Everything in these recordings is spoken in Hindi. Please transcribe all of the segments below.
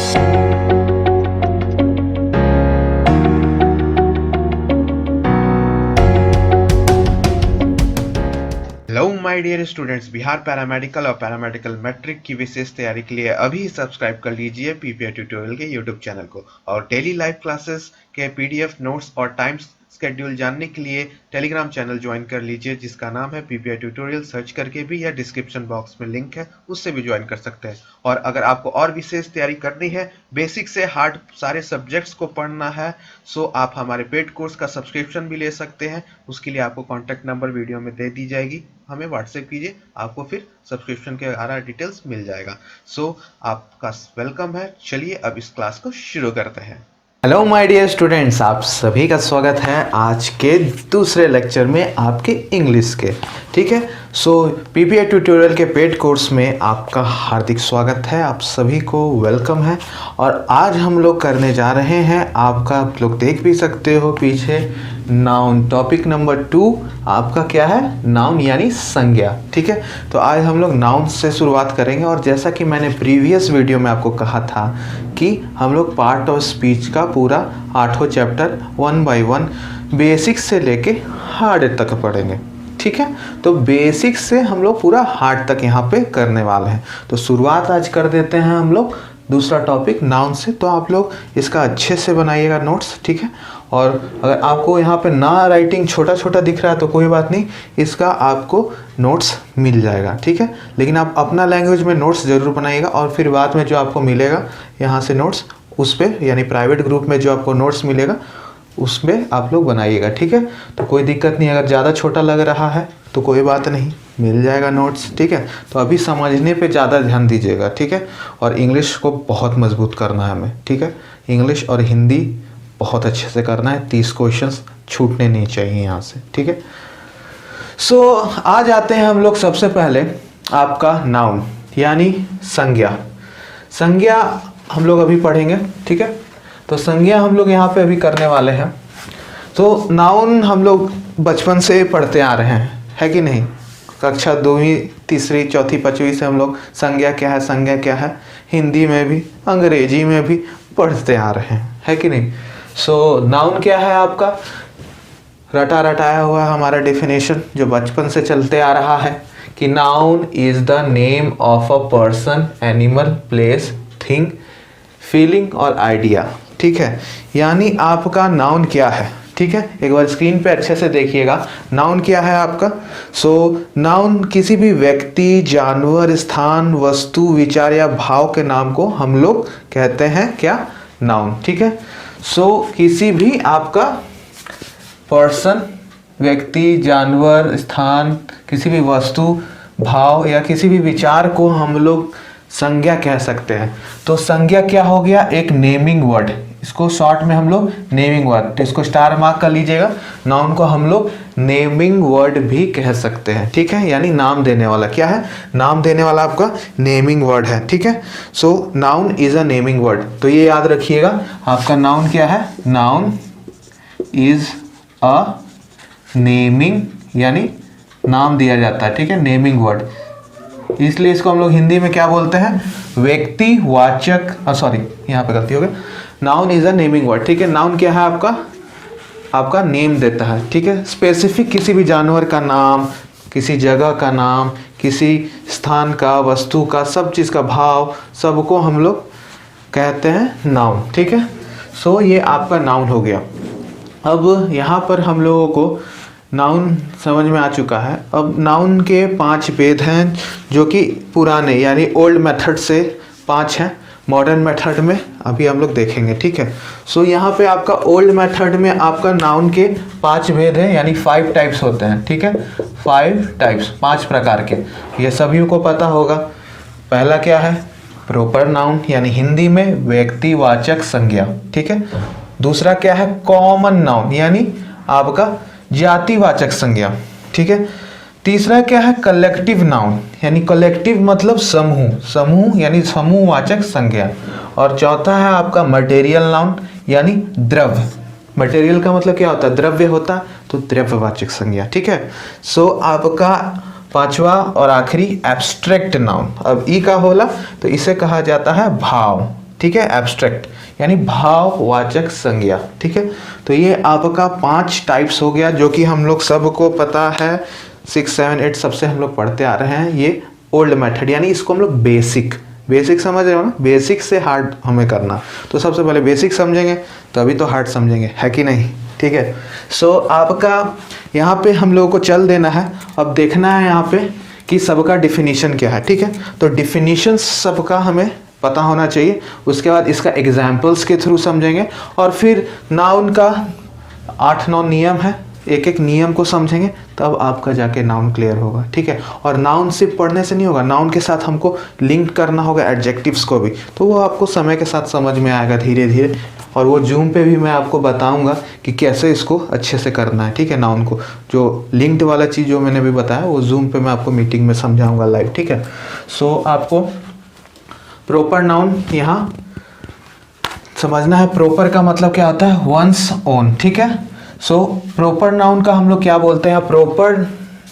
Hello my dear students, Bihar paramedical और पैरामेडिकल मैट्रिक की विशेष तैयारी के लिए अभी सब्सक्राइब कर लीजिए पीपीआई ट्यूटोरियल के यूट्यूब चैनल को। और डेली लाइव क्लासेस के पीडीएफ नोट्स और टाइम शेड्यूल जानने के लिए टेलीग्राम चैनल ज्वाइन कर लीजिए, जिसका नाम है पीपीआई ट्यूटोरियल। सर्च करके भी या डिस्क्रिप्शन बॉक्स में लिंक है, उससे भी ज्वाइन कर सकते हैं। और अगर आपको और विशेष तैयारी करनी है, बेसिक से हार्ड सारे सब्जेक्ट्स को पढ़ना है, सो आप हमारे पेड कोर्स का सब्सक्रिप्शन भी ले सकते हैं। उसके लिए आपको कॉन्टैक्ट नंबर वीडियो में दे दी जाएगी, हमें व्हाट्सएप कीजिए, आपको फिर सब्सक्रिप्शन के सारा डिटेल्स मिल जाएगा। सो आपका वेलकम है। चलिए अब इस क्लास को शुरू करते हैं। हेलो माय डियर स्टूडेंट्स, आप सभी का स्वागत है आज के दूसरे लेक्चर में आपके इंग्लिश के। ठीक है, सो पीपीआई ट्यूटोरियल के पेड कोर्स में आपका हार्दिक स्वागत है, आप सभी को वेलकम है। और आज हम लोग करने जा रहे हैं, आपका आप लोग देख भी सकते हो पीछे, नाउन। टॉपिक नंबर 2 आपका क्या है? नाउन यानी संज्ञा। ठीक है, तो आज हम लोग नाउन से शुरुआत करेंगे। और जैसा कि मैंने प्रीवियस वीडियो में आपको कहा था कि हम लोग पार्ट ऑफ स्पीच का पूरा 8वां चैप्टर 1 बाय 1 बेसिक से लेके हार्ड तक पढ़ेंगे। ठीक है, तो बेसिक से हम लोग पूरा हार्ड तक यहाँ पे करने वाले हैं। तो शुरुआत आज कर देते हैं हम लोग दूसरा टॉपिक नाउन से। तो आप लोग इसका अच्छे से बनाइएगा नोट्स। ठीक है, और अगर आपको यहाँ पे ना राइटिंग छोटा छोटा दिख रहा है तो कोई बात नहीं, इसका आपको नोट्स मिल जाएगा। ठीक है, लेकिन आप अपना लैंग्वेज में नोट्स ज़रूर बनाइएगा। और फिर बाद में जो आपको मिलेगा यहाँ से नोट्स, उस पर यानी प्राइवेट ग्रुप में जो आपको नोट्स मिलेगा उसमें आप लोग बनाइएगा। ठीक है, तो कोई दिक्कत नहीं, अगर ज़्यादा छोटा लग रहा है तो कोई बात नहीं, मिल जाएगा नोट्स। ठीक है, तो अभी समझने पे ज़्यादा ध्यान दीजिएगा। ठीक है, और इंग्लिश को बहुत मजबूत करना है हमें। ठीक है, इंग्लिश और हिंदी बहुत अच्छे से करना है, 30 क्वेश्चंस छूटने नहीं चाहिए यहाँ से। ठीक है, सो आ जाते हैं हम लोग सबसे पहले आपका नाउन यानी संज्ञा। संज्ञा हम लोग अभी पढ़ेंगे। ठीक है, तो संज्ञा हम लोग यहाँ पे अभी करने वाले हैं। तो नाउन हम लोग बचपन से पढ़ते आ रहे हैं, है कि नहीं? कक्षा 2वीं 3री 4थी 5वीं से हम लोग संज्ञा क्या है, संज्ञा क्या है, हिंदी में भी अंग्रेजी में भी पढ़ते आ रहे हैं, है कि नहीं? सो नाउन क्या है आपका? रटाया हुआ हमारा डेफिनेशन जो बचपन से चलते आ रहा है कि noun is the name of a person, animal, place, thing, feeling और आइडिया। ठीक है, यानी आपका नाउन क्या है? ठीक है, एक बार स्क्रीन पे अच्छे से देखिएगा, नाउन क्या है आपका? सो नाउन किसी भी व्यक्ति, जानवर, स्थान, वस्तु, विचार या भाव के नाम को हम लोग कहते हैं क्या? नाउन। ठीक है, सो किसी भी आपका पर्सन, व्यक्ति, जानवर, स्थान, किसी भी वस्तु, भाव या किसी भी विचार को हम लोग संज्ञा कह सकते हैं। तो संज्ञा क्या हो गया? एक नेमिंग वर्ड, इसको शॉर्ट में हम लोग नेमिंग वर्ड, तो इसको स्टार मार्क कर लीजिएगा। नाउन को हम लोग नेमिंग वर्ड भी कह सकते हैं। ठीक है, यानी नाम देने वाला। क्या है? नाम देने वाला आपका नेमिंग वर्ड है। ठीक है, so noun is a naming word. तो ये याद रखिएगा, आपका नाउन क्या है? नाउन इज अ नेमिंग, यानी नाम दिया जाता है। ठीक है, नेमिंग वर्ड, इसलिए इसको हम लोग हिंदी में क्या बोलते हैं? व्यक्ति वाचक, सॉरी यहाँ पे गलती हो गई, noun is a naming word. ठीक है, नाउन क्या है आपका? आपका नेम देता है। ठीक है, स्पेसिफिक किसी भी जानवर का नाम, किसी जगह का नाम, किसी स्थान का, वस्तु का, सब चीज़ का भाव, सबको हम लोग कहते हैं नाउन। ठीक है, सो ये आपका नाउन हो गया। अब यहाँ पर हम लोगों को नाउन समझ में आ चुका है। अब नाउन के 5 भेद हैं जो कि पुराने यानी ओल्ड मेथड से 5 हैं, मॉडर्न मेथड में अभी हम लोग देखेंगे। ठीक है, सो यहाँ पे आपका ओल्ड मेथड में आपका नाउन के 5 भेद हैं, यानी 5 टाइप्स होते हैं। ठीक है, 5 टाइप्स, 5 प्रकार के, ये सभी को पता होगा। पहला क्या है? प्रॉपर नाउन, यानी हिंदी में व्यक्तिवाचक संज्ञा। ठीक है, दूसरा क्या है? कॉमन नाउन, यानी आपका जातिवाचक संज्ञा। ठीक है, तीसरा क्या है? कलेक्टिव नाउन, यानी कलेक्टिव मतलब समूह, समूह यानी समूहवाचक संज्ञा। और चौथा है आपका मटेरियल नाउन, यानी द्रव्य। मटेरियल का मतलब क्या होता है? द्रव्य होता, तो द्रव्यवाचक संज्ञा। ठीक है, सो आपका 5वां और आखिरी एब्स्ट्रैक्ट नाउन। अब ई का होला तो इसे कहा जाता है भाव। ठीक है, एब्स्ट्रैक्ट यानी भाववाचक संज्ञा। ठीक है, तो ये आपका 5 टाइप्स हो गया जो कि हम लोग सबको पता है, 6, 7, 8 सबसे हम लोग पढ़ते आ रहे हैं। ये ओल्ड मेथड यानी इसको हम लोग बेसिक समझ रहे हो ना, बेसिक से हार्ड हमें करना। तो सबसे पहले बेसिक समझेंगे तभी तो हार्ड समझेंगे, है कि नहीं। ठीक है, सो आपका यहाँ पे हम लोगों को चल देना है। अब देखना है यहाँ पे कि सबका डिफिनीशन क्या है। ठीक है, तो डिफिनीशन सबका हमें पता होना चाहिए। उसके बाद इसका एग्जाम्पल्स के थ्रू समझेंगे और फिर नाउन का 8-9 नियम है, एक एक नियम को समझेंगे तब आपका जाके नाउन क्लियर होगा। ठीक है, और नाउन सिर्फ पढ़ने से नहीं होगा, नाउन के साथ हमको लिंक करना होगा एडजेक्टिव्स को भी, तो वो आपको समय के साथ समझ में आएगा धीरे धीरे। और वो जूम पे भी मैं आपको बताऊंगा कि कैसे इसको अच्छे से करना है। ठीक है, नाउन को जो लिंक्ड वाला चीज़ जो मैंने भी बताया वो जूम पे मैं आपको मीटिंग में समझाऊंगा लाइव। ठीक है, सो आपको प्रॉपर नाउन यहाँ समझना है। प्रॉपर का मतलब क्या होता है, वंस ओन। ठीक है, सो प्रॉपर नाउन का हम लोग क्या बोलते हैं,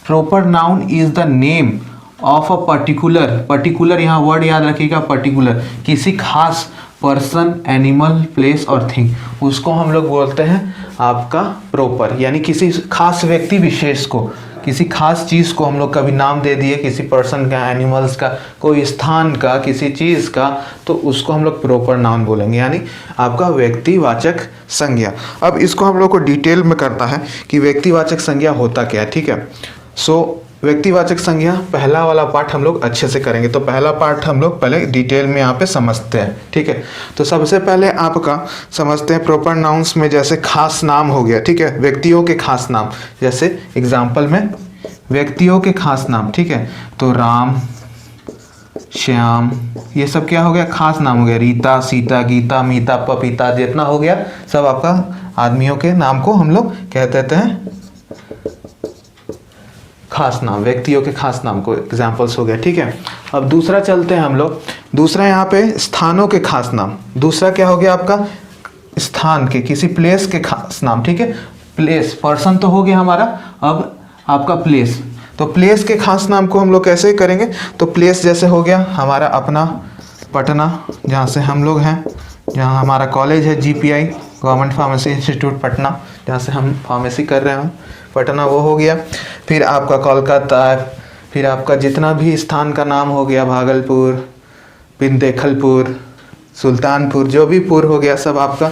proper noun is the name of a particular यहाँ वर्ड याद रखिएगा, पर्टिकुलर किसी खास पर्सन, एनिमल, प्लेस और थिंग, उसको हम लोग बोलते हैं आपका प्रॉपर। यानी किसी खास व्यक्ति विशेष को, किसी खास चीज़ को हम लोग कभी नाम दे दिए, किसी पर्सन का, एनिमल्स का, कोई स्थान का, किसी चीज़ का, तो उसको हम लोग प्रॉपर नाउन बोलेंगे, यानी आपका व्यक्तिवाचक संज्ञा। अब इसको हम लोग को डिटेल में करना है कि व्यक्तिवाचक संज्ञा होता क्या है। ठीक है, सो व्यक्तिवाचक संज्ञा पहला वाला पार्ट हम लोग अच्छे से करेंगे। तो पहला पार्ट हम लोग पहले डिटेल में यहाँ पे समझते हैं। ठीक है, तो सबसे पहले आपका समझते हैं प्रॉपर नाउन्स में, जैसे खास नाम हो गया। ठीक है, व्यक्तियों के खास नाम, जैसे एग्जाम्पल में व्यक्तियों के खास नाम। ठीक है, तो राम, श्याम, ये सब क्या हो गया, खास नाम हो गया। रीता, सीता, गीता, मीता, पपीता, जितना हो गया सब आपका आदमियों के नाम को हम लोग कह देते हैं खास नाम, व्यक्तियों के खास नाम को एग्जाम्पल्स हो गया। ठीक है, अब दूसरा चलते हैं हम लोग। दूसरा यहाँ पे स्थानों के खास नाम। दूसरा क्या हो गया आपका, स्थान के, किसी प्लेस के खास नाम। ठीक है, प्लेस, पर्सन तो हो गया हमारा, अब आपका प्लेस। तो प्लेस के खास नाम को हम लोग कैसे करेंगे, तो प्लेस जैसे हो गया हमारा अपना पटना, जहाँ से हम लोग हैं, जहाँ हमारा कॉलेज है GPI, government pharmacy institute Patna, जहाँ से हम फार्मेसी कर रहे हैं, पटना वो हो गया। फिर आपका कोलकाता, फिर आपका जितना भी स्थान का नाम हो गया, भागलपुर, बिंदेखलपुर, सुल्तानपुर, जो भी पुर हो गया सब आपका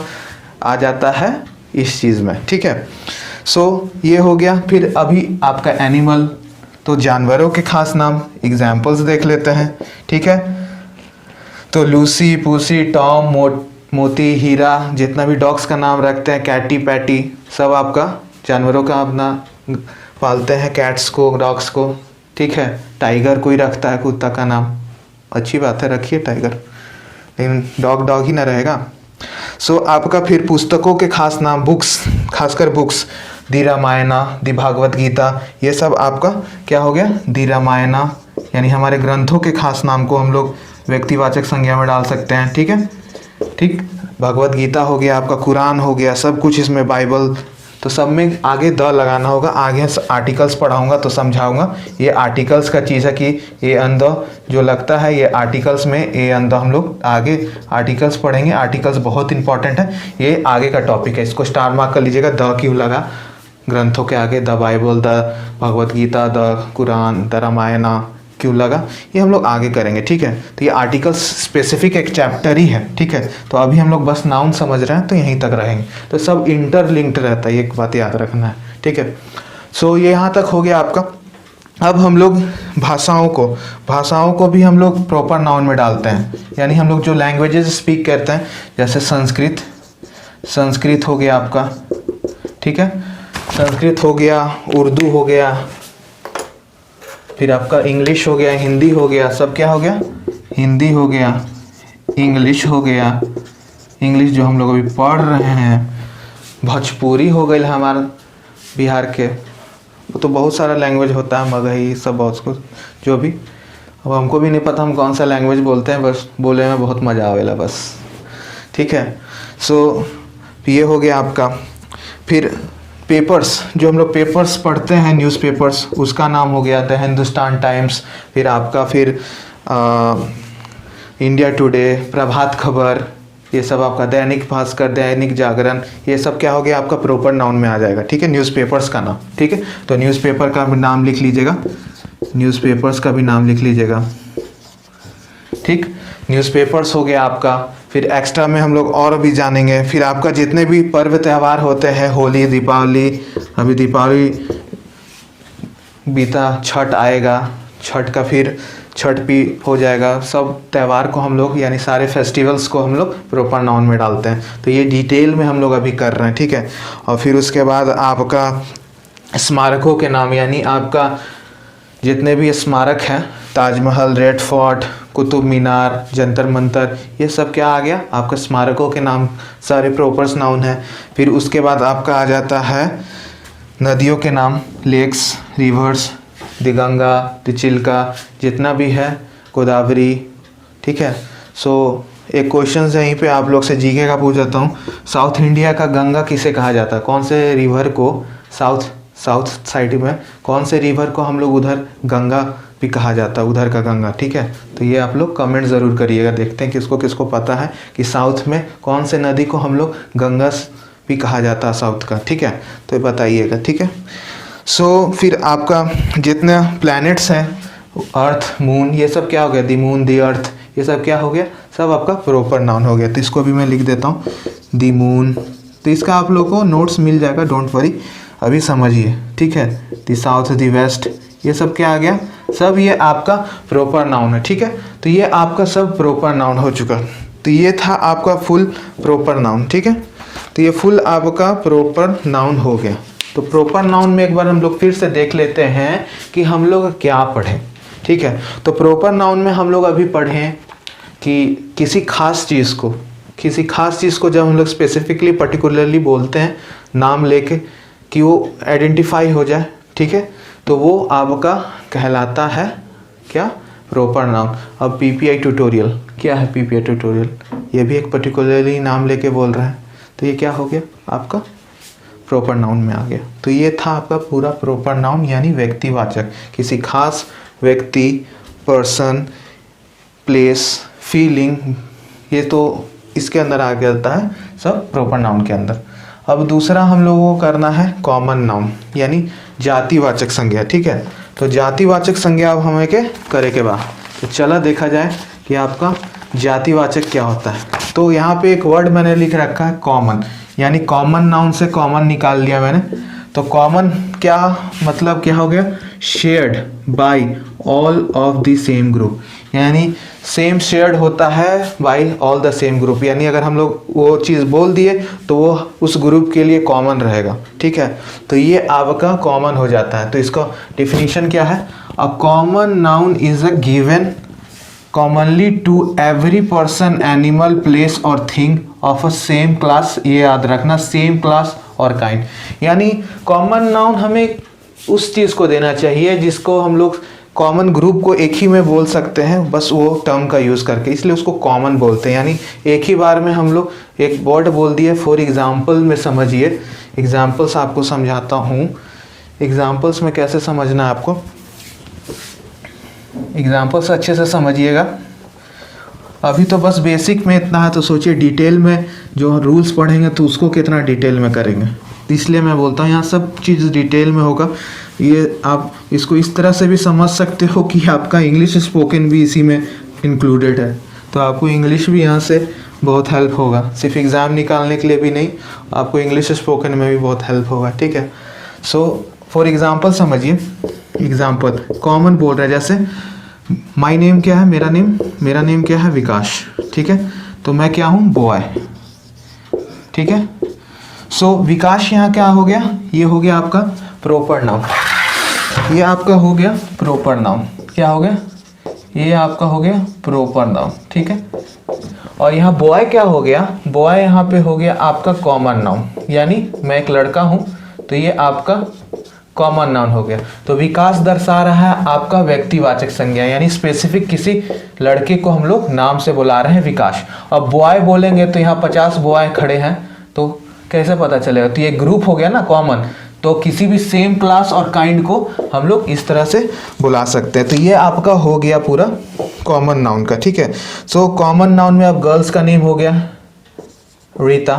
आ जाता है इस चीज़ में। ठीक है, सो ये हो गया। फिर अभी आपका एनिमल, तो जानवरों के खास नाम, एग्जाम्पल्स देख लेते हैं। ठीक है, तो लूसी, पूसी, टॉम, मोती, हीरा, जितना भी डॉग्स का नाम रखते हैं, कैटी, पैटी, सब आपका जानवरों का अपना पालते हैं, कैट्स को, डॉग्स को। ठीक है, टाइगर कोई रखता है कुत्ता का नाम, अच्छी बात है, रखिए टाइगर, लेकिन डॉग ही ना रहेगा। सो आपका फिर पुस्तकों के खास नाम, बुक्स, खासकर बुक्स, दी रामायणा, दी भागवत गीता, ये सब आपका क्या हो गया, दी रामायणा, यानी हमारे ग्रंथों के खास नाम को हम लोग व्यक्तिवाचक संज्ञा में डाल सकते हैं। ठीक है, ठीक, भगवत गीता हो गया आपका, कुरान हो गया, सब कुछ इसमें, बाइबल, तो सब में आगे द लगाना होगा। आगे आर्टिकल्स पढ़ाऊंगा तो समझाऊंगा, ये आर्टिकल्स का चीज़ है कि ए एन द जो लगता है ये आर्टिकल्स में, ए एन द हम लोग आगे आर्टिकल्स पढ़ेंगे। आर्टिकल्स बहुत इंपॉर्टेंट है, ये आगे का टॉपिक है, इसको स्टार मार्क कर लीजिएगा। द क्यों लगा ग्रंथों के आगे, the Bible, the Bhagavad Gita, the Quran, the Ramayana क्यों लगा, ये हम लोग आगे करेंगे। ठीक है, तो ये आर्टिकल्स स्पेसिफिक एक चैप्टर ही है। ठीक है, तो अभी हम लोग बस नाउन समझ रहे हैं तो यहीं तक रहेंगे, तो सब इंटरलिंक्ड रहता है, एक बात याद रखना है। ठीक है, सो ये यहाँ तक हो गया आपका। अब हम लोग भाषाओं को भी हम लोग प्रॉपर नाउन में डालते हैं, यानी हम लोग जो लैंग्वेजेस स्पीक करते हैं, जैसे संस्कृत हो गया आपका। ठीक है, संस्कृत हो गया, उर्दू हो गया, फिर आपका इंग्लिश हो गया, हिंदी हो गया, सब क्या हो गया, हिंदी हो गया, इंग्लिश हो गया, इंग्लिश जो हम लोग अभी पढ़ रहे हैं, भोजपुरी हो गई हमारा बिहार के, वो तो बहुत सारा लैंग्वेज होता है, मगही, सब बहुत कुछ जो भी, अब हमको भी नहीं पता हम कौन सा लैंग्वेज बोलते हैं, बस बोले में बहुत मज़ा आवेला बस। ठीक है, सो ये हो गया आपका। फिर पेपर्स, जो हम लोग पेपर्स पढ़ते हैं, न्यूज़पेपर्स, उसका नाम हो गया द हिंदुस्तान टाइम्स। फिर आपका इंडिया टुडे, प्रभात खबर, ये सब आपका दैनिक भास्कर, दैनिक जागरण, ये सब क्या हो गया आपका प्रॉपर नाउन में आ जाएगा। ठीक है, न्यूज़पेपर्स का नाम। ठीक है, तो न्यूज़पेपर का भी नाम लिख लीजिएगा, न्यूज़पेपर्स का भी नाम लिख लीजिएगा। ठीक, न्यूज़पेपर्स हो गया आपका। फिर एक्स्ट्रा में हम लोग और भी जानेंगे। फिर आपका जितने भी पर्व त्यौहार होते हैं, होली, दीपावली, अभी दीपावली बीता, छठ आएगा, छठ का फिर छठ भी हो जाएगा। सब त्यौहार को हम लोग यानी सारे फेस्टिवल्स को हम लोग प्रॉपर नाउन में डालते हैं। तो ये डिटेल में हम लोग अभी कर रहे हैं। ठीक है, और फिर उसके बाद आपका स्मारकों के नाम, यानी आपका जितने भी स्मारक हैं, ताजमहल, रेड फोर्ट, कुतुब मीनार, जंतर मंतर, ये सब क्या आ गया आपका स्मारकों के नाम, सारे प्रॉपर नाउन है। फिर उसके बाद आपका आ जाता है नदियों के नाम, लेक्स, रिवर्स, दिगंगा, दिचिल्का, जितना भी है, गोदावरी। ठीक है, सो एक क्वेश्चन है यहीं पे आप लोग से जीके का पूछ जाता हूँ। साउथ इंडिया का गंगा किसे कहा जाता है? कौन से रिवर को साउथ साइड में कौन से रिवर को हम लोग उधर गंगा भी कहा जाता है, उधर का गंगा। ठीक है, तो ये आप लोग कमेंट ज़रूर करिएगा, देखते हैं किसको किसको पता है कि साउथ में कौन से नदी को हम लोग गंगा भी कहा जाता है साउथ का। ठीक है, तो बताइएगा। ठीक है, सो फिर आपका जितने प्लैनेट्स हैं, अर्थ, मून, ये सब क्या हो गया, दी मून, दी अर्थ, ये सब क्या हो गया, सब आपका प्रॉपर नाउन हो गया। तो इसको भी मैं लिख देता हूँ, दी मून। तो इसका आप लोगों को नोट्स मिल जाएगा, डोंट वरी, अभी समझिए। ठीक है, दी साउथ, दी वेस्ट, ये सब क्या आ गया, सब ये आपका प्रॉपर नाउन है। ठीक है, तो ये आपका सब प्रॉपर नाउन हो चुका। तो ये था आपका फुल प्रॉपर नाउन। ठीक है, तो ये फुल आपका प्रॉपर नाउन हो गया। तो प्रॉपर नाउन में एक बार हम लोग फिर से देख लेते हैं कि हम लोग क्या पढ़े। ठीक है, तो प्रॉपर नाउन में हम लोग अभी पढ़े कि किसी खास चीज़ को जब हम लोग स्पेसिफिकली पर्टिकुलरली बोलते हैं नाम लेके कि वो आइडेंटिफाई हो जाए। ठीक है, तो वो आपका कहलाता है क्या, प्रॉपर नाउन। अब पीपीआई ट्यूटोरियल, क्या है पीपीआई ट्यूटोरियल, ये भी एक पर्टिकुलरली नाम लेके बोल रहा है, तो ये क्या हो गया आपका प्रॉपर नाउन में आ गया। तो ये था आपका पूरा प्रॉपर नाउन, यानी व्यक्तिवाचक, किसी खास व्यक्ति, पर्सन, प्लेस, फीलिंग, ये तो इसके अंदर आ जाता है सब प्रॉपर नाउन के अंदर। अब दूसरा हम लोगों को करना है कॉमन नाउन, यानी जातिवाचक संज्ञा। ठीक है, तो जातिवाचक संज्ञा अब हमें के करे के बाद, तो चला देखा जाए कि आपका जातिवाचक क्या होता है। तो यहाँ पे एक वर्ड मैंने लिख रखा है कॉमन, यानी कॉमन नाउन से कॉमन निकाल दिया मैंने। तो कॉमन क्या मतलब क्या हो गया, shared by all of the same group, यानी सेम शेयर्ड होता है by all the same group, यानी अगर हम लोग वो चीज़ बोल दिए तो वो उस ग्रुप के लिए कॉमन रहेगा। ठीक है, तो ये आपका कॉमन हो जाता है। तो इसका डिफिनीशन क्या है, a common noun is a given commonly to every person, animal, place और thing of a same class, ये याद रखना, same class और kind, यानी कॉमन नाउन हमें उस चीज़ को देना चाहिए जिसको हम लोग कॉमन ग्रुप को एक ही में बोल सकते हैं, बस वो टर्म का यूज़ करके, इसलिए उसको कॉमन बोलते हैं। यानी एक ही बार में हम लोग एक वर्ड बोल दिए। फॉर एग्जाम्पल में समझिए, एग्जाम्पल्स आपको समझाता हूँ। एग्जाम्पल्स में कैसे समझना है आपको, एग्जाम्पल्स अच्छे से समझिएगा। अभी तो बस बेसिक में इतना है, तो सोचिए डिटेल में जो रूल्स पढ़ेंगे तो उसको कितना डिटेल में करेंगे। इसलिए मैं बोलता हूँ यहाँ सब चीज़ डिटेल में होगा। ये आप इसको इस तरह से भी समझ सकते हो कि आपका इंग्लिश स्पोकन भी इसी में इंक्लूडेड है, तो आपको इंग्लिश भी यहाँ से बहुत हेल्प होगा। सिर्फ एग्ज़ाम निकालने के लिए भी नहीं, आपको इंग्लिश स्पोकन में भी बहुत हेल्प होगा। ठीक है, सो फॉर एग्ज़ाम्पल समझिए। एग्ज़ाम्पल कॉमन बोल रहे हैं, जैसे माई नेम क्या है, मेरा नेम क्या है, विकास। ठीक है, तो मैं क्या हूँ, बॉय। ठीक है, सो विकास यहाँ क्या हो गया, ये हो गया आपका प्रॉपर नाउन, ये आपका हो गया प्रॉपर नाउन। क्या हो गया, ये आपका हो गया प्रॉपर नाउन। ठीक है, और यहाँ बॉय क्या हो गया, बॉय यहाँ पे हो गया आपका कॉमन नाउन, यानी मैं एक लड़का हूँ, तो ये आपका कॉमन नाउन हो गया। तो विकास दर्शा रहा है आपका व्यक्तिवाचक संज्ञा, यानी स्पेसिफिक किसी लड़के को हम लोग नाम से बुला रहे हैं, विकास। अब बॉय बोलेंगे तो यहाँ 50 बॉय खड़े हैं, तो कैसे पता चलेगा, तो ये ग्रुप हो गया ना कॉमन, तो किसी भी सेम क्लास और काइंड को हम लोग इस तरह से बुला सकते हैं। तो ये आपका हो गया पूरा कॉमन नाउन का, ठीक है। सो कॉमन नाउन में अब गर्ल्स का नेम हो गया रीता,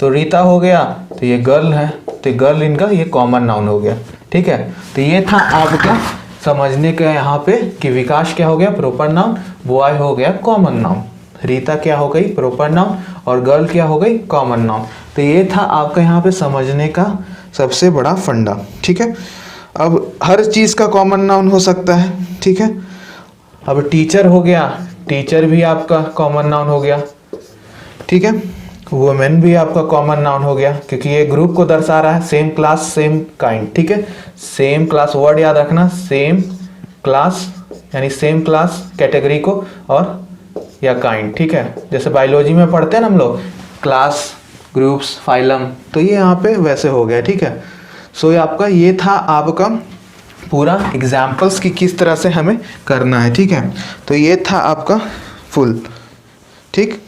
तो रीता हो गया, तो ये गर्ल है, तो गर्ल इनका ये कॉमन नाउन हो गया, ठीक है। तो ये था आपका समझने का यहाँ पे कि विकास क्या हो गया प्रॉपर नाउन, बॉय हो गया कॉमन नाउन, रीता क्या हो गई प्रॉपर नाउन और गर्ल क्या हो गई कॉमन नाउन। तो ये था आपका यहाँ पे समझने का सबसे बड़ा फंडा, ठीक है। अब हर चीज़ का कॉमन नाउन हो सकता है, ठीक है। अब टीचर हो गया, टीचर भी आपका कॉमन नाउन हो गया, ठीक है। वुमेन भी आपका कॉमन नाउन हो गया क्योंकि ये ग्रुप को दर्शा रहा है, सेम क्लास सेम काइंड, ठीक है। सेम क्लास वर्ड याद रखना, सेम क्लास यानी सेम क्लास कैटेगरी को और या काइंड, ठीक है। जैसे बायोलॉजी में पढ़ते हैं ना हम लोग क्लास ग्रुप्स फाइलम, तो ये यहाँ पे वैसे हो गया, ठीक है। सो ये आपका ये था आपका पूरा एग्जाम्पल्स की किस तरह से हमें करना है, ठीक है। तो ये था आपका फुल, ठीक।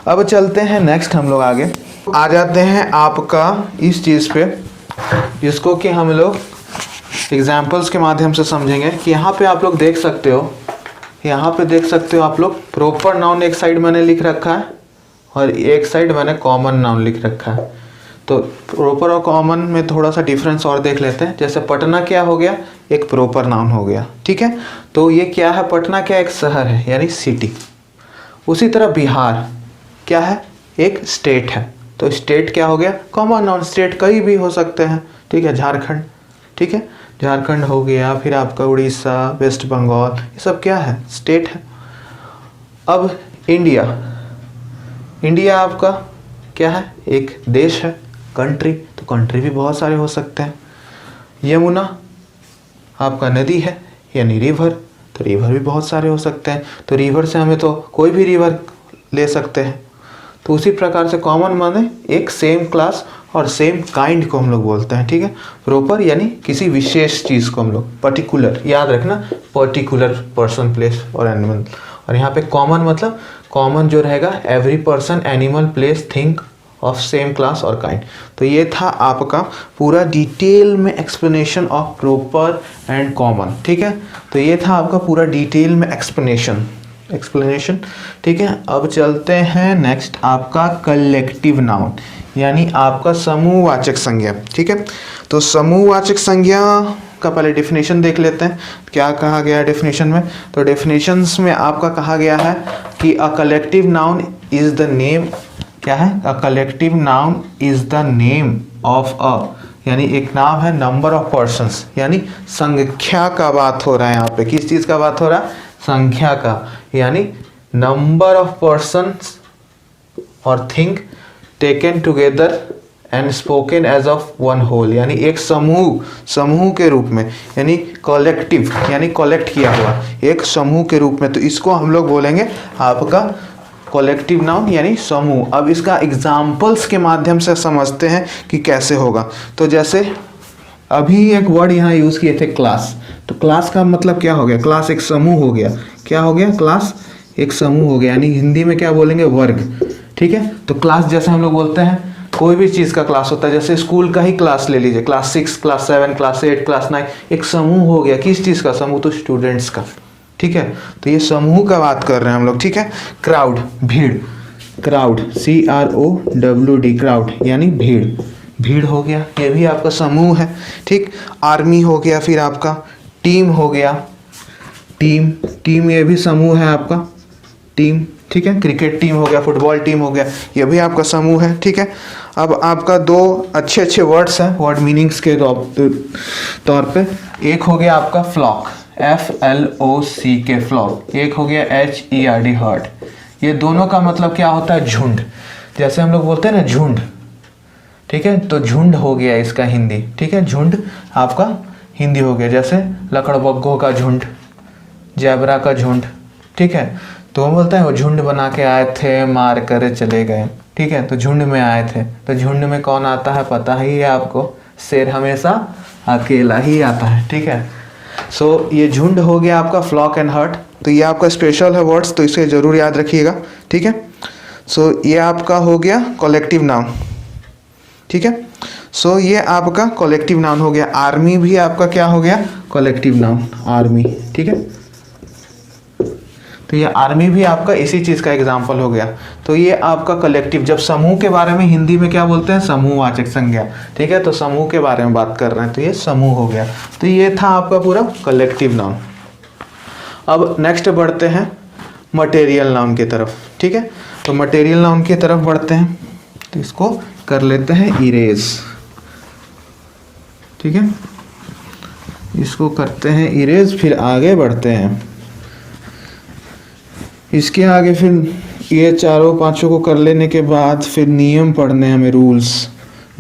अब चलते हैं नेक्स्ट हम लोग आगे आ जाते हैं आपका इस चीज़ पे जिसको कि हम लोग एग्जाम्पल्स के माध्यम से समझेंगे कि यहाँ पे आप लोग देख सकते हो, यहाँ पे देख सकते हो आप लोग प्रॉपर नाउन एक साइड मैंने लिख रखा है और एक साइड मैंने कॉमन नाउन लिख रखा है। तो प्रॉपर और कॉमन में थोड़ा सा डिफरेंस और देख लेते हैं। जैसे पटना क्या हो गया, एक प्रॉपर नाउन हो गया, ठीक है। तो ये क्या है, पटना क्या एक शहर है यानी सिटी। उसी तरह बिहार क्या है, एक स्टेट है, तो स्टेट क्या हो गया कॉमन नाउन, स्टेट कहीं भी हो सकते हैं, ठीक है। झारखंड, ठीक है, झारखंड हो गया, फिर आपका उड़ीसा, वेस्ट बंगाल, ये सब क्या है स्टेट है। अब इंडिया, इंडिया आपका क्या है एक देश है, कंट्री, तो कंट्री भी बहुत सारे हो सकते हैं। यमुना आपका नदी है यानी रिवर, तो रिवर भी बहुत सारे हो सकते हैं। तो रिवर से हमें तो कोई भी रिवर ले सकते हैं। तो उसी प्रकार से कॉमन माने एक सेम क्लास और सेम काइंड को हम लोग बोलते हैं, ठीक है। प्रॉपर यानी किसी विशेष चीज़ को हम लोग, पर्टिकुलर याद रखना, पर्टिकुलर पर्सन प्लेस और एनिमल। और यहाँ पे कॉमन मतलब कॉमन जो रहेगा every person animal place thing of same class और काइंड। तो ये था आपका पूरा डिटेल में explanation of proper and common, ठीक है। तो ये था आपका पूरा डिटेल में एक्सप्लेनेशन, ठीक है। अब चलते हैं नेक्स्ट आपका कलेक्टिव नाउन यानी आपका समूहवाचक संज्ञा, ठीक है। तो समूहवाचक संज्ञा का पहले डेफिनेशन देख लेते हैं, क्या कहा गया है डेफिनेशन में। तो डेफिनेशंस में आपका कहा गया है कि a collective noun is the name, क्या है, a collective noun is the name of a, यानी एक नाम है नंबर ऑफ पर्सन्स, यानी संख्या का बात हो रहा है यहाँ पे। किस चीज़ का बात हो रहा है, संख्या का, यानी नंबर ऑफ पर्सन्स और thing taken together and spoken as of one whole, यानी एक समूह के रूप में, यानी कलेक्टिव यानी कलेक्ट किया हुआ एक समूह के रूप में। तो इसको हम लोग बोलेंगे आपका कलेक्टिव नाउन यानी समूह। अब इसका एग्जाम्पल्स के माध्यम से समझते हैं कि कैसे होगा। तो जैसे अभी एक वर्ड यहाँ यूज़ किए थे क्लास, तो क्लास का मतलब क्या हो गया, क्लास एक समूह हो गया, क्या हो गया, क्लास एक समूह हो गया, यानी हिंदी में क्या बोलेंगे वर्ग, ठीक है। तो क्लास जैसे हम लोग बोलते हैं कोई भी चीज़ का क्लास होता है, जैसे स्कूल का ही क्लास ले लीजिए, क्लास 6, क्लास 7, क्लास 8, क्लास 9, एक समूह हो गया। किस चीज़ का समूह, तो स्टूडेंट्स का, ठीक है। तो ये समूह का बात कर रहे हैं हम लोग, ठीक है। क्राउड भीड़, क्राउड CROWD क्राउड यानी भीड़, भीड़ हो गया, ये भी आपका समूह है, ठीक। आर्मी हो गया, फिर आपका टीम हो गया, टीम ये भी समूह है आपका, टीम, ठीक है। क्रिकेट टीम हो गया, फुटबॉल टीम हो गया, ये भी आपका समूह है, ठीक है। अब आपका दो अच्छे वर्ड्स हैं वर्ड मीनिंग्स के तौर पे, एक हो गया आपका फ्लॉक FLOCK फ्लॉक, एक हो गया HERD हर्ड। ये दोनों का मतलब क्या होता है, झुंड, जैसे हम लोग बोलते हैं ना झुंड, ठीक है। तो झुंड हो गया इसका हिंदी, ठीक है, झुंड आपका हिंदी हो गया। जैसे लकड़बग्घों का झुंड, जैबरा का झुंड, ठीक है। तो हम बोलते हैं वो झुंड बना के आए थे, मार कर चले गए, ठीक है। तो झुंड में आए थे, तो झुंड में कौन आता है पता ही है आपको, शेर हमेशा अकेला ही आता है, ठीक है। सो ये झुंड हो गया आपका फ्लॉक एंड हर्ड। तो ये आपका स्पेशल है वर्ड्स, तो इसे ज़रूर याद रखिएगा, ठीक है। सो ये आपका हो गया कलेक्टिव नाउन, ठीक है। सो ये आपका कलेक्टिव नाउन हो गया। आर्मी भी आपका क्या हो गया, कलेक्टिव नाउन, आर्मी, ठीक है। तो ये आर्मी भी आपका इसी चीज़ का एग्जाम्पल हो गया। तो ये आपका कलेक्टिव, जब समूह के बारे में हिंदी में क्या बोलते हैं, समूहवाचक संज्ञा, ठीक है। तो समूह के बारे में बात कर रहे हैं, तो ये समूह हो गया। तो ये था आपका पूरा कलेक्टिव नाउन। अब नेक्स्ट बढ़ते हैं मटेरियल नाउन की तरफ, ठीक है। तो मटेरियल नाउन की तरफ बढ़ते हैं, तो इसको कर लेते हैं इरेज, ठीक है। इसको करते हैं इरेज, फिर आगे बढ़ते हैं। इसके आगे फिर ये चारों पांचों को कर लेने के बाद फिर नियम पढ़ने हैं हमें, रूल्स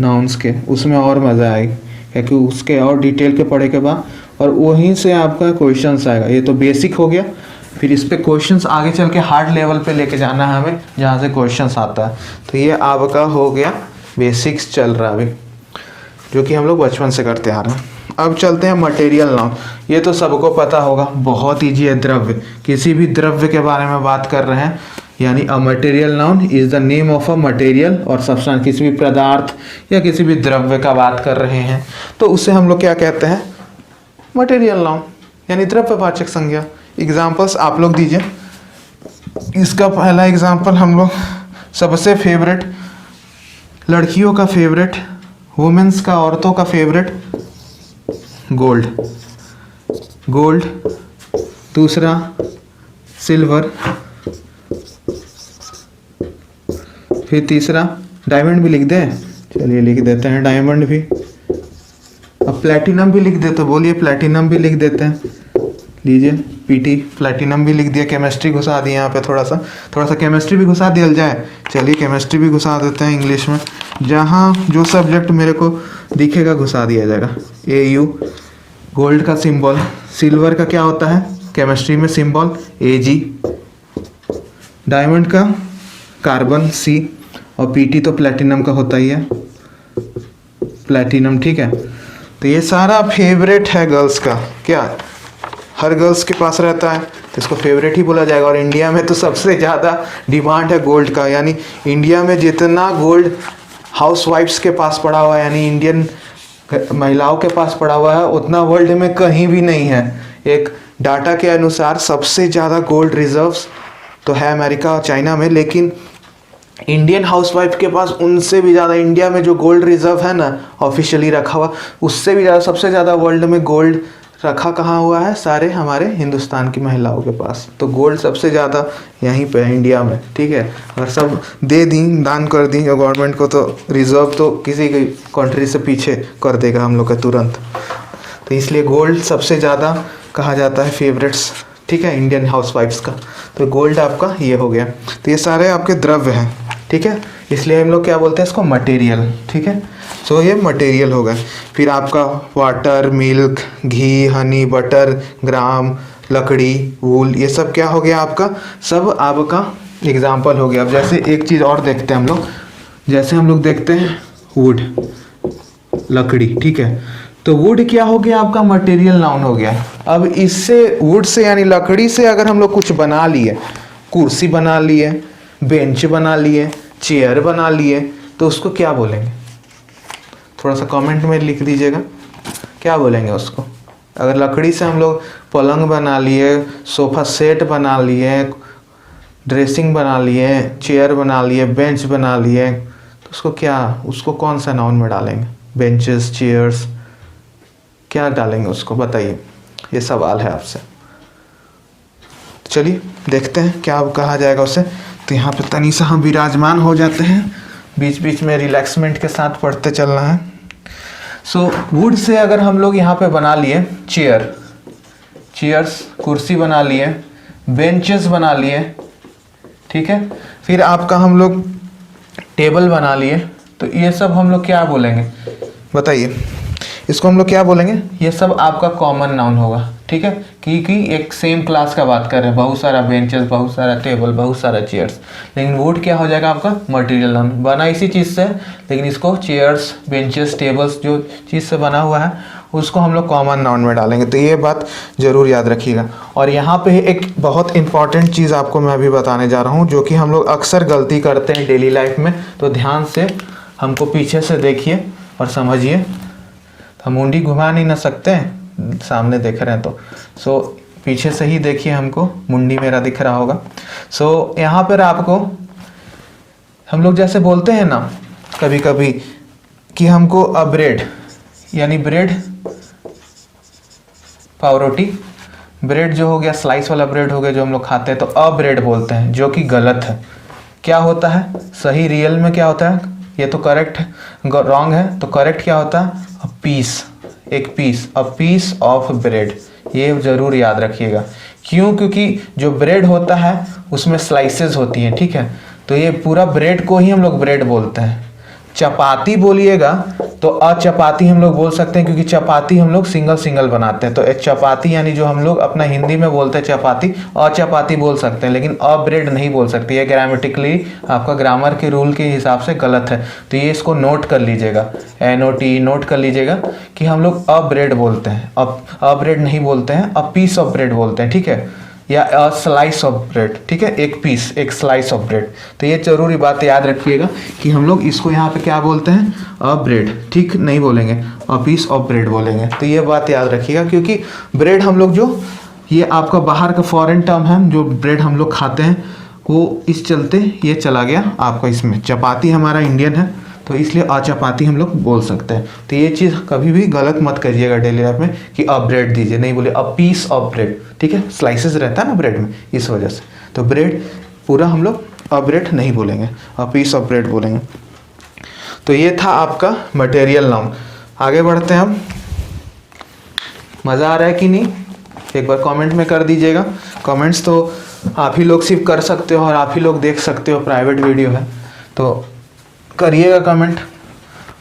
नाउन्स के, उसमें और मज़ा आएगी क्योंकि उसके और डिटेल के पढ़े के बाद और वहीं से आपका क्वेश्चंस आएगा। ये तो बेसिक हो गया, फिर इस पे क्वेश्चंस आगे चल के हार्ड लेवल पे लेके जाना है हमें, जहाँ से क्वेश्चंस आता है। तो ये आपका हो गया बेसिक्स चल रहा है अभी, जो कि हम लोग बचपन से करते आ रहे हैं। अब चलते हैं मटेरियल नाउन। ये तो सबको पता होगा, बहुत ईजी है। द्रव्य, किसी भी द्रव्य के बारे में बात कर रहे हैं, यानी a material noun is the name of a material और सब्सटेंस। किसी भी पदार्थ या किसी भी द्रव्य का बात कर रहे हैं तो उसे हम लोग क्या कहते हैं, मटेरियल नाउन, यानी द्रव्यवाचक संज्ञा। एग्जाम्पल्स आप लोग दीजिए। इसका पहला एग्जाम्पल हम लोग, सबसे फेवरेट, लड़कियों का फेवरेट, वुमेन्स का, औरतों का फेवरेट, गोल्ड, गोल्ड। दूसरा सिल्वर, फिर तीसरा डायमंड भी लिख दें, चलिए लिख देते हैं डायमंड भी। अब प्लैटिनम भी लिख देते, बोलिए प्लैटिनम भी लिख देते हैं, लीजिए पीटी, प्लैटिनम भी लिख दिया। केमिस्ट्री घुसा दिए यहाँ पे, थोड़ा सा केमिस्ट्री भी घुसा दिया जाए। चलिए केमिस्ट्री भी घुसा देते हैं इंग्लिश में, जहाँ जो सब्जेक्ट मेरे को दिखेगा घुसा दिया जाएगा। AU, गोल्ड का सिंबल, सिल्वर का क्या होता है केमिस्ट्री में सिंबल AG, डायमंड का कार्बन C, और पीटी तो प्लैटिनम का होता ही है, प्लैटिनम, ठीक है। तो ये सारा फेवरेट है गर्ल्स का, क्या हर गर्ल्स के पास रहता है, तो इसको फेवरेट ही बोला जाएगा। और इंडिया में तो सबसे ज़्यादा डिमांड है गोल्ड का, यानी इंडिया में जितना गोल्ड हाउसवाइफ्स के पास पड़ा हुआ है, यानी इंडियन महिलाओं के पास पड़ा हुआ है, उतना वर्ल्ड में कहीं भी नहीं है। एक डाटा के अनुसार सबसे ज़्यादा गोल्ड रिजर्व्स तो है अमेरिका और चाइना में, लेकिन इंडियन हाउसवाइफ के पास उनसे भी ज़्यादा, इंडिया में जो गोल्ड रिजर्व है ना ऑफिशियली रखा हुआ, उससे भी ज़्यादा, सबसे ज़्यादा वर्ल्ड में गोल्ड रखा कहाँ हुआ है, सारे हमारे हिंदुस्तान की महिलाओं के पास। तो गोल्ड सबसे ज़्यादा यहीं पे है इंडिया में, ठीक है। अगर सब दे दी, दान कर दी गवर्नमेंट को, तो रिजर्व तो किसी की कंट्री से पीछे कर देगा हम लोग का तुरंत। तो इसलिए गोल्ड सबसे ज़्यादा कहा जाता है फेवरेट्स, ठीक है, इंडियन हाउसवाइफ्स का। तो गोल्ड आपका ये हो गया। तो ये सारे आपके द्रव्य हैं, ठीक है, इसलिए हम लोग क्या बोलते हैं इसको, मटेरियल, ठीक है। सो ये मटेरियल हो गए। फिर आपका वाटर, मिल्क, घी, हनी, बटर, ग्राम, लकड़ी, वूल, ये सब क्या हो गया आपका, सब आपका एग्जाम्पल हो गया। अब जैसे एक चीज़ और देखते हैं हम लोग, जैसे हम लोग देखते हैं वुड, लकड़ी, ठीक है। तो वुड क्या हो गया आपका, मटेरियल नाउन हो गया। अब इससे, वुड से यानी लकड़ी से अगर हम लोग कुछ बना लिए, कुर्सी बना लिए, बेंच बना लिए, चेयर बना लिए, तो उसको क्या बोलेंगे, थोड़ा सा कमेंट में लिख दीजिएगा, क्या बोलेंगे उसको। अगर लकड़ी से हम लोग पलंग बना लिए, सोफ़ा सेट बना लिए, ड्रेसिंग बना लिए, चेयर बना लिए, बेंच बना लिए, तो उसको क्या, उसको कौन सा नाउन में डालेंगे, बेंचेस, चेयर्स, क्या डालेंगे उसको, बताइए, ये सवाल है आपसे। चलिए देखते हैं क्या कहा जाएगा उसे। तो यहाँ पे तनी सा हम विराजमान हो जाते हैं, बीच बीच में रिलैक्समेंट के साथ पढ़ते चलना है। सो वुड से अगर हम लोग यहाँ पे बना लिए चेयर, चेयर्स, कुर्सी बना लिए, बेंचेस बना लिए, ठीक है। फिर आपका हम लोग टेबल बना लिए, तो ये सब हम लोग क्या बोलेंगे, बताइए, इसको हम लोग क्या बोलेंगे, ये सब आपका कॉमन नाउन होगा, ठीक है। कि एक सेम क्लास का बात कर रहे हैं, बहुत सारा बेंचेस, बहुत सारा टेबल, बहुत सारा चेयर्स, लेकिन वुड क्या हो जाएगा आपका, मटेरियल नाउन, बना इसी चीज़ से, लेकिन इसको चेयर्स, बेंचेस, टेबल्स, जो चीज़ से बना हुआ है उसको हम लोग कॉमन नाउन में डालेंगे। तो ये बात ज़रूर याद रखिएगा। और यहाँ पे एक बहुत इंपॉर्टेंट चीज़ आपको मैं अभी बताने जा रहा हूँ, जो कि हम लोग अक्सर गलती करते हैं डेली लाइफ में, तो ध्यान से हमको पीछे से देखिए, और समझिए। हम मुंडी घुमा नहीं ना सकते हैं, सामने देख रहे हैं तो। सो पीछे से ही देखिए, हमको मुंडी मेरा दिख रहा होगा। सो यहाँ पर आपको हम लोग जैसे बोलते हैं ना कभी कभी कि हमको ब्रेड, यानी ब्रेड पावरोटी, ब्रेड जो हो गया स्लाइस वाला ब्रेड हो गया जो हम लोग खाते हैं, तो ब्रेड बोलते हैं, जो कि गलत है। क्या होता है सही, रियल में क्या होता है? ये तो करेक्ट है, रॉन्ग है। तो करेक्ट क्या होता है? अ पीस, एक piece, a piece of bread. ये जरूर याद रखिएगा। क्यों? क्योंकि जो ब्रेड होता है उसमें स्लाइसेस होती हैं, ठीक है। तो ये पूरा ब्रेड को ही हम लोग ब्रेड बोलते हैं। चपाती बोलिएगा तो अचपाती हम लोग बोल सकते हैं, क्योंकि चपाती हम लोग सिंगल सिंगल बनाते हैं। तो एक चपाती यानी जो हम लोग अपना हिंदी में बोलते हैं चपाती, अचपाती बोल सकते हैं, लेकिन ब्रेड नहीं बोल सकते। ये ग्रामेटिकली आपका ग्रामर के रूल के हिसाब से गलत है। तो ये इसको नोट कर लीजिएगा, NOT नोट कर लीजिएगा कि हम लोग ब्रेड बोलते हैं, ब्रेड नहीं बोलते हैं, अ पीस ऑफ ब्रेड बोलते हैं, ठीक है, या अ स्लाइस ऑफ ब्रेड, ठीक है, एक पीस, एक स्लाइस ऑफ ब्रेड। तो ये जरूरी बात याद रखिएगा कि हम लोग इसको यहाँ पे क्या बोलते हैं? अ ब्रेड, ठीक नहीं बोलेंगे, अ पीस ऑफ ब्रेड बोलेंगे। तो ये बात याद रखिएगा, क्योंकि ब्रेड हम लोग जो ये आपका बाहर का फॉरेन टर्म है, जो ब्रेड हम लोग खाते हैं वो इस चलते ये चला गया आपका इसमें। चपाती हमारा इंडियन है तो इसलिए चपाती हम लोग बोल सकते हैं। तो ये चीज़ कभी भी गलत मत करिएगा डेली लाइफ में कि ब्रेड दीजिए, नहीं बोले अ पीस ऑफ ब्रेड, ठीक है। स्लाइसेस रहता है ना ब्रेड में, इस वजह से। तो ब्रेड पूरा हम लोग ब्रेड नहीं बोलेंगे, अ पीस ऑफ ब्रेड बोलेंगे। तो ये था आपका मटेरियल नाउन। आगे बढ़ते हैं हम। मज़ा आ रहा है कि नहीं? एक बार कमेंट में कर दीजिएगा। कमेंट्स तो आप ही लोग सिर्फ कर सकते हो और आप ही लोग देख सकते हो, प्राइवेट वीडियो है तो करिएगा कमेंट,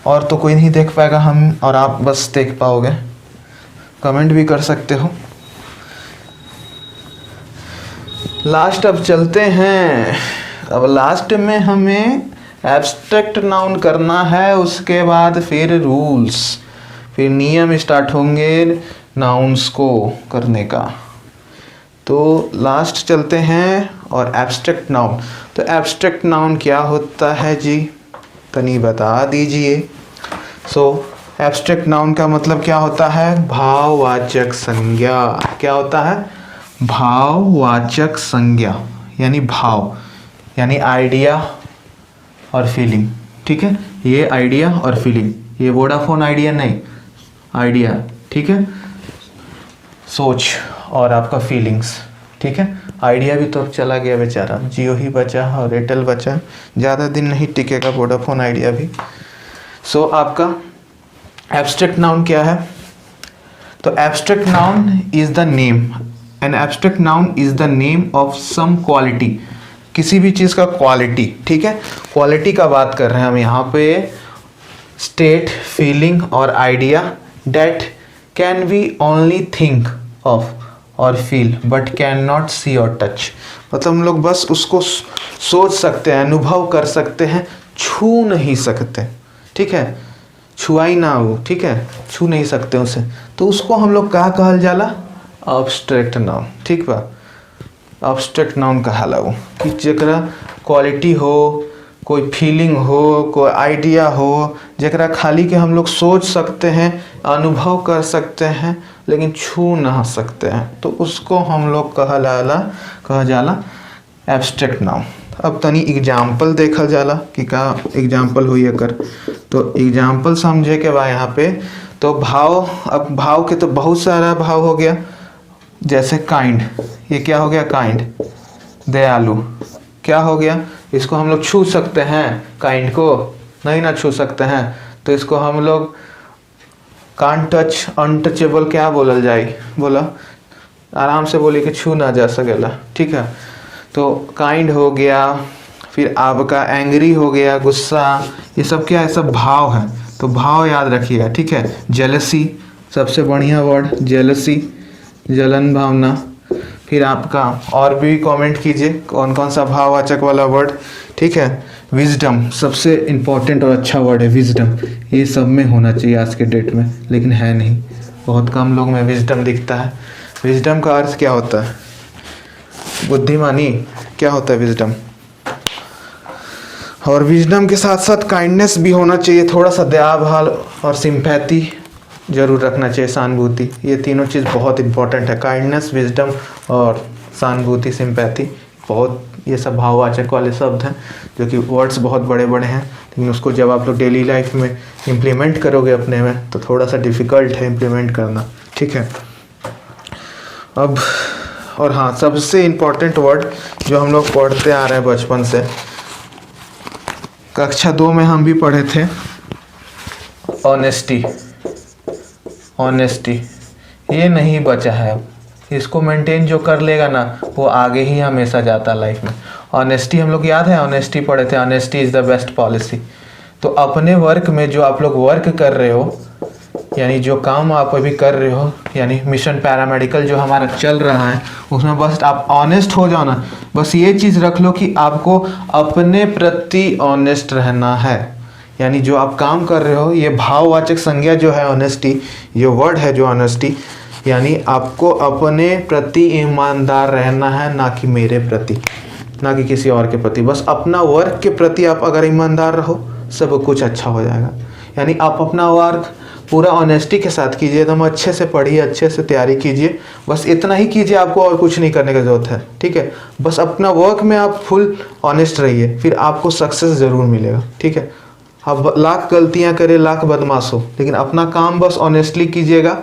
और तो कोई नहीं देख पाएगा, हम और आप बस देख पाओगे। कमेंट भी कर सकते हो। लास्ट अब चलते हैं। अब लास्ट में हमें एब्स्ट्रैक्ट नाउन करना है, उसके बाद फिर रूल्स, फिर नियम स्टार्ट होंगे नाउन्स को करने का। तो लास्ट चलते हैं और एब्स्ट्रैक्ट नाउन। तो एब्स्ट्रैक्ट नाउन क्या होता है जी, तनी बता दीजिए। सो एब्स्ट्रैक्ट नाउन का मतलब क्या होता है? भाववाचक संज्ञा। क्या होता है? भाववाचक संज्ञा, यानी भाव, यानी आइडिया और फीलिंग, ठीक है। ये आइडिया और फीलिंग, ये वोडाफोन आइडिया नहीं, आइडिया, ठीक है, सोच और आपका फीलिंग्स, ठीक है। आइडिया भी तो अब चला गया बेचारा, जियो ही बचा और एयरटेल बचा, ज़्यादा दिन नहीं टिकेगा वोडाफोन आइडिया भी। सो आपका एब्स्ट्रैक्ट नाउन क्या है? तो abstract noun is the name, an abstract noun is the name of some quality, किसी भी चीज़ का क्वालिटी, ठीक है। क्वालिटी का बात कर रहे हैं हम यहाँ पे, स्टेट, फीलिंग और idea that can be only think of और फील बट कैन नॉट सी और टच। मतलब हम लोग बस उसको सोच सकते हैं, अनुभव कर सकते हैं, छू नहीं सकते, ठीक है, छुआ ही ना हो, ठीक है, छू नहीं सकते उसे। तो उसको हम लोग क्या कहल जाला? एब्स्ट्रैक्ट नाउन, ठीक बा। एब्स्ट्रैक्ट नाउन कहाला वो कि जकरा क्वालिटी हो, कोई फीलिंग हो, कोई आइडिया हो, जकरा खाली के हम लोग सोच सकते हैं, अनुभव कर सकते हैं, लेकिन छू ना सकते हैं, तो उसको हम लोग कहा जाला एब्स्ट्रैक्ट नाउन। अब तनी एग्जाम्पल देखल जाला कि का एग्जाम्पल हुई अगर, तो एग्जाम्पल समझे के बा यहाँ पे। तो भाव, अब भाव के तो बहुत सारा भाव हो गया, जैसे काइंड, ये क्या हो गया? काइंड। दयालु क्या हो गया? इसको हम लोग छू सकते हैं, काइंड को नहीं ना छू सकते हैं, तो इसको हम लोग कांट टच, अनटचेबल क्या बोलल जाए? बोला आराम से बोली कि छू ना जा सकेला, ठीक है। तो काइंड हो गया, फिर आपका एंग्री हो गया, गुस्सा, ये सब क्या है? सब भाव है। तो भाव याद रखिएगा, ठीक है। जेलसी सबसे बढ़िया वर्ड, जेलसी, जलन भावना। फिर आपका और भी कमेंट कीजिए कौन कौन सा भाववाचक वाला वर्ड, ठीक है। विजडम सबसे इम्पोर्टेंट और अच्छा वर्ड है, विजडम। ये सब में होना चाहिए आज के डेट में, लेकिन है नहीं, बहुत कम लोग में विजडम दिखता है। विजडम का अर्थ क्या होता है? बुद्धिमानी। क्या होता है विजडम? और विजडम के साथ साथ काइंडनेस भी होना चाहिए, थोड़ा सा दया भाव और सिंपैथी जरूर रखना चाहिए, सहानुभूति। ये तीनों चीज़ बहुत इंपॉर्टेंट है, काइंडनेस, विजडम और सहानुभूति, सिंपैथी। बहुत ये सब भाववाचक वाले शब्द हैं जो कि वर्ड्स बहुत बड़े बड़े हैं, लेकिन उसको जब आप लोग डेली लाइफ में इम्प्लीमेंट करोगे अपने में तो थोड़ा सा डिफ़िकल्ट है इम्प्लीमेंट करना, ठीक है। अब और हाँ, सबसे इम्पॉर्टेंट वर्ड जो हम लोग पढ़ते आ रहे हैं बचपन से, कक्षा 2 में हम भी पढ़े थे, ऑनेस्टी। ऑनेस्टी ये नहीं बचा है अब, इसको मेंटेन जो कर लेगा ना वो आगे ही हमेशा जाता है लाइफ में। ऑनेस्टी हम लोग याद है, ऑनेस्टी पढ़े थे, honesty is the best policy. तो अपने वर्क में जो आप लोग वर्क कर रहे हो, यानी जो काम आप अभी कर रहे हो, यानी मिशन पैरामेडिकल जो हमारा चल रहा है, उसमें बस आप ऑनेस्ट हो जाओ ना। बस ये चीज़ रख लो कि आपको अपने प्रति ऑनेस्ट रहना है। यानी जो आप काम कर रहे हो, ये भाववाचक संज्ञा जो है ऑनेस्टी, ये वर्ड है जो ऑनेस्टी, यानी आपको अपने प्रति ईमानदार रहना है, ना कि मेरे प्रति, ना कि किसी और के प्रति। बस अपना वर्क के प्रति आप अगर ईमानदार रहो, सब कुछ अच्छा हो जाएगा। यानी आप अपना वर्क पूरा ऑनेस्टी के साथ कीजिए, एकदम अच्छे से पढ़िए, अच्छे से तैयारी कीजिए, बस इतना ही कीजिए, आपको और कुछ नहीं करने की ज़रूरत है, ठीक है। बस अपना वर्क में आप फुल ऑनेस्ट रहिए, फिर आपको सक्सेस ज़रूर मिलेगा, ठीक है। आप लाख गलतियां करें, लाख बदमाश हो, लेकिन अपना काम बस ऑनेस्टली कीजिएगा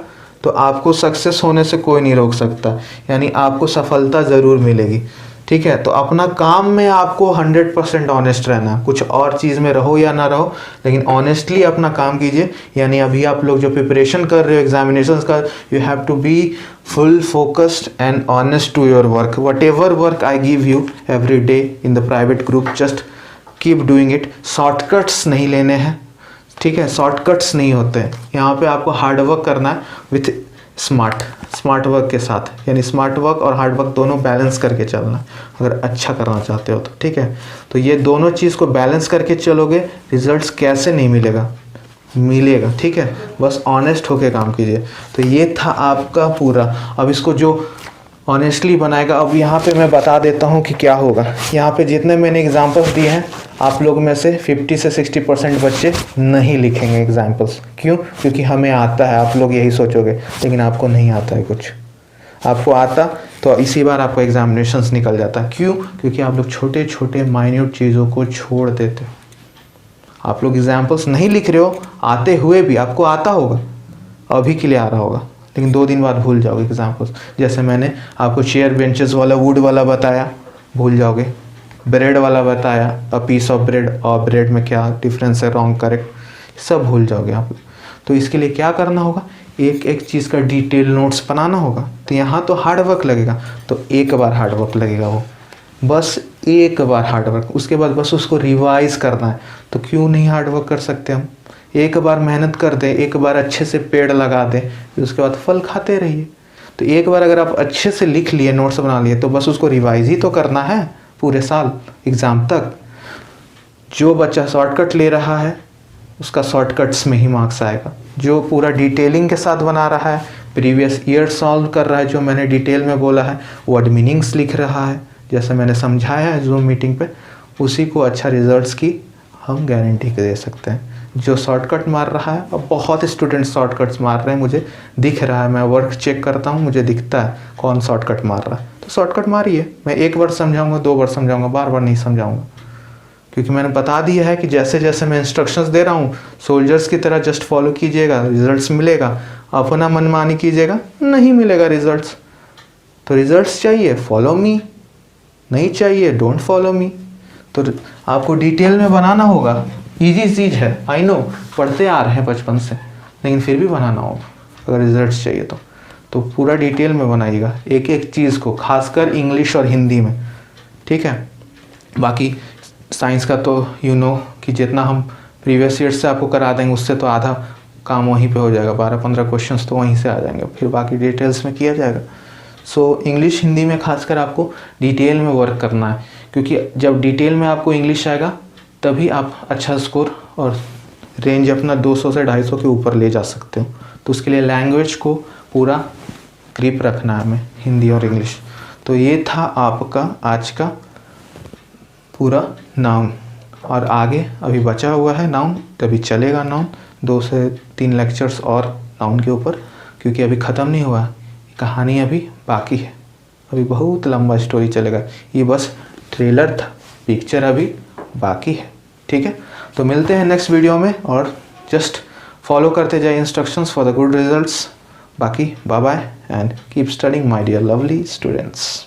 तो आपको सक्सेस होने से कोई नहीं रोक सकता, यानी आपको सफलता ज़रूर मिलेगी, ठीक है। तो अपना काम में आपको 100% ऑनेस्ट रहना, कुछ और चीज़ में रहो या ना रहो, लेकिन ऑनेस्टली अपना काम कीजिए। यानी अभी आप लोग जो प्रिपरेशन कर रहे हो एग्जामिनेशंस का, you have to be full focused and honest to your work. Whatever work I give you every day in the private group, just keep doing it. Shortcuts नहीं लेने हैं, ठीक है, शॉर्टकट्स नहीं होते हैं। यहाँ पे आपको हार्ड वर्क करना है विथ स्मार्ट वर्क के साथ, यानी स्मार्ट वर्क और हार्ड वर्क दोनों बैलेंस करके चलना अगर अच्छा करना चाहते हो तो, ठीक है। तो ये दोनों चीज़ को बैलेंस करके चलोगे, रिजल्ट्स कैसे नहीं मिलेगा, ठीक है। बस ऑनेस्ट होके काम कीजिए। तो ये था आपका पूरा। अब इसको जो ऑनेस्टली बनाएगा, अब यहाँ पे मैं बता देता हूँ कि क्या होगा। यहाँ पे जितने मैंने एग्जांपल्स दिए हैं, आप लोग में से 50 से 60% बच्चे नहीं लिखेंगे एग्जांपल्स। क्यों? क्योंकि हमें आता है, आप लोग यही सोचोगे, लेकिन आपको नहीं आता है कुछ। आपको आता तो इसी बार आपका एग्जामिनेशंस निकल जाता। क्यों? क्योंकि आप लोग छोटे छोटे माइन्यूट चीज़ों को छोड़ देते हो। आप लोग एग्जाम्पल्स नहीं लिख रहे हो, आते हुए भी आपको आता होगा, अभी के लिए आ रहा होगा, लेकिन 2 दिन बाद भूल जाओगे एग्जाम्पल्स। जैसे मैंने आपको चेयर बेंचेस वाला वुड वाला बताया, भूल जाओगे। ब्रेड वाला बताया, अ पीस ऑफ ब्रेड, और ब्रेड में क्या डिफरेंस है, रॉन्ग करेक्ट, सब भूल जाओगे आप। तो इसके लिए क्या करना होगा, एक एक चीज़ का डिटेल नोट्स बनाना होगा। तो यहाँ तो हार्ड वर्क लगेगा, तो एक बार हार्ड वर्क लगेगा, वो बस एक बार हार्ड वर्क, उसके बाद बस उसको रिवाइज करना है। तो क्यों नहीं हार्ड वर्क कर सकते हम? एक बार मेहनत कर दें, एक बार अच्छे से पेड़ लगा दें, फिर उसके बाद फल खाते रहिए। तो एक बार अगर आप अच्छे से लिख लिए, नोट्स बना लिए, तो बस उसको रिवाइज ही तो करना है पूरे साल एग्ज़ाम तक। जो बच्चा शॉर्टकट ले रहा है उसका शॉर्टकट्स में ही मार्क्स आएगा। जो पूरा डिटेलिंग के साथ बना रहा है, प्रीवियस ईयर सॉल्व कर रहा है, जो मैंने डिटेल में बोला है, वर्ड मीनिंग्स लिख रहा है, जैसे मैंने समझाया है जूम मीटिंग पे, उसी को अच्छा रिजल्ट्स की हम गारंटी दे सकते हैं। जो शॉर्टकट मार रहा है, अब बहुत स्टूडेंट्स शॉर्टकट्स मार रहे हैं, मुझे दिख रहा है, मैं वर्क चेक करता हूँ, मुझे दिखता है कौन शॉर्टकट मार रहा है। तो शॉर्टकट मारिए, मैं 1 बार समझाऊंगा, 2 बार समझाऊंगा, बार बार नहीं समझाऊंगा, क्योंकि मैंने बता दिया है कि जैसे जैसे मैं इंस्ट्रक्शंस दे रहा हूँ, सोल्जर्स की तरह जस्ट फॉलो कीजिएगा, रिजल्ट्स मिलेगा। अपना मनमानी कीजिएगा, नहीं मिलेगा रिजल्ट्स। तो रिजल्ट्स चाहिए, फॉलो मी, नहीं चाहिए, डोंट फॉलो मी। तो आपको डिटेल में बनाना होगा। इजी चीज़ है, आई नो, पढ़ते आ रहे हैं बचपन से, लेकिन फिर भी बनाना होगा अगर रिजल्ट्स चाहिए तो पूरा डिटेल में बनाइएगा एक एक चीज़ को, खासकर इंग्लिश और हिंदी में, ठीक है। बाकी साइंस का तो यू नो कि जितना हम प्रीवियस ईयर से आपको करा देंगे, उससे तो आधा काम वहीं पे हो जाएगा, 12-15 क्वेश्चंस तो वहीं से आ जाएंगे, फिर बाकी डिटेल्स में किया जाएगा। सो इंग्लिश हिंदी में खासकर आपको डिटेल में वर्क करना है, क्योंकि जब डिटेल में आपको इंग्लिश आएगा तभी आप अच्छा स्कोर और रेंज अपना 200 से 250 के ऊपर ले जा सकते हो। तो उसके लिए लैंग्वेज को पूरा ग्रिप रखना है हमें, हिंदी और इंग्लिश। तो ये था आपका आज का पूरा नाउन और आगे अभी बचा हुआ है नाउन, तभी चलेगा नाउन 2 से 3 लेक्चर्स और नाउन के ऊपर, क्योंकि अभी ख़त्म नहीं हुआ, कहानी अभी बाकी है, अभी बहुत लंबा स्टोरी चलेगा। ये बस ट्रेलर था, पिक्चर अभी बाकी है। ठीक है, तो मिलते हैं नेक्स्ट वीडियो में और जस्ट फॉलो करते जाइए instructions for the good results. बाकी bye bye and keep studying my dear lovely students.